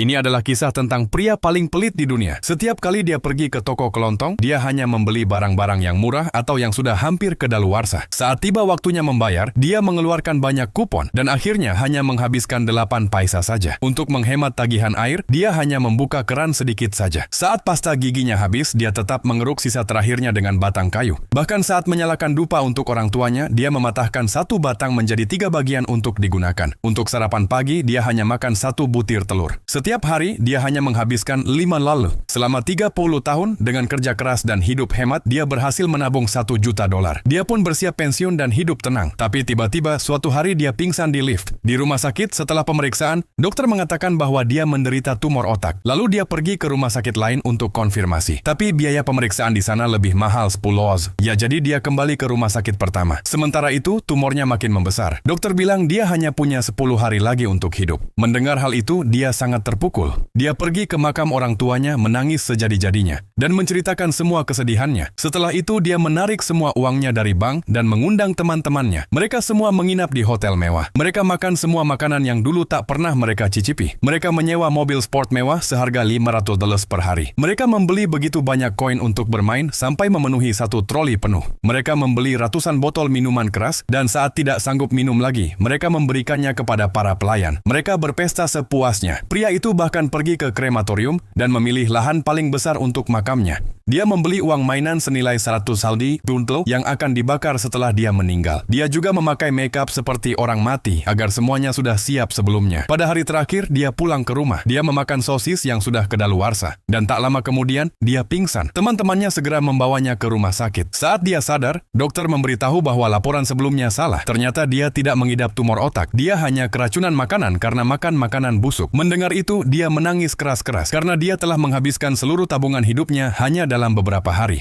Ini adalah kisah tentang pria paling pelit di dunia. Setiap kali dia pergi ke toko kelontong, dia hanya membeli barang-barang yang murah atau yang sudah hampir kedaluarsa. Saat tiba waktunya membayar, dia mengeluarkan banyak kupon dan akhirnya hanya menghabiskan 8 paisa saja. Untuk menghemat tagihan air, dia hanya membuka keran sedikit saja. Saat pasta giginya habis, dia tetap mengeruk sisa terakhirnya dengan batang kayu. Bahkan saat menyalakan dupa untuk orang tuanya, dia mematahkan satu batang menjadi 3 bagian untuk digunakan. Untuk sarapan pagi, dia hanya makan 1 butir telur. Setiap hari, dia hanya menghabiskan 5 lalu. Selama 30 tahun, dengan kerja keras dan hidup hemat, dia berhasil menabung $1 juta. Dia pun bersiap pensiun dan hidup tenang. Tapi tiba-tiba, suatu hari dia pingsan di lift. Di rumah sakit, setelah pemeriksaan, dokter mengatakan bahwa dia menderita tumor otak. Lalu dia pergi ke rumah sakit lain untuk konfirmasi. Tapi biaya pemeriksaan di sana lebih mahal 10 Oz. Ya, jadi dia kembali ke rumah sakit pertama. Sementara itu, tumornya makin membesar. Dokter bilang dia hanya punya 10 hari lagi untuk hidup. Mendengar hal itu, dia sangat terpukul. Dia pergi ke makam orang tuanya menangis sejadi-jadinya dan menceritakan semua kesedihannya. Setelah itu dia menarik semua uangnya dari bank dan mengundang teman-temannya. Mereka semua menginap di hotel mewah. Mereka makan semua makanan yang dulu tak pernah mereka cicipi. Mereka menyewa mobil sport mewah seharga $500 per hari. Mereka membeli begitu banyak koin untuk bermain sampai memenuhi 1 troli penuh. Mereka membeli ratusan botol minuman keras dan saat tidak sanggup minum lagi, mereka memberikannya kepada para pelayan. Mereka berpesta sepuasnya. Pria itu bahkan pergi ke krematorium dan memilih lahan paling besar untuk makamnya. Dia membeli uang mainan senilai 100 saldi tuntel yang akan dibakar setelah dia meninggal. Dia juga memakai makeup seperti orang mati agar semuanya sudah siap sebelumnya. Pada hari terakhir, dia pulang ke rumah. Dia memakan sosis yang sudah kedaluarsa. Dan tak lama kemudian, dia pingsan. Teman-temannya segera membawanya ke rumah sakit. Saat dia sadar, dokter memberitahu bahwa laporan sebelumnya salah. Ternyata dia tidak mengidap tumor otak. Dia hanya keracunan makanan karena makan makanan busuk. Mendengar itu, dia menangis keras-keras karena dia telah menghabiskan seluruh tabungan hidupnya hanya dalam beberapa hari.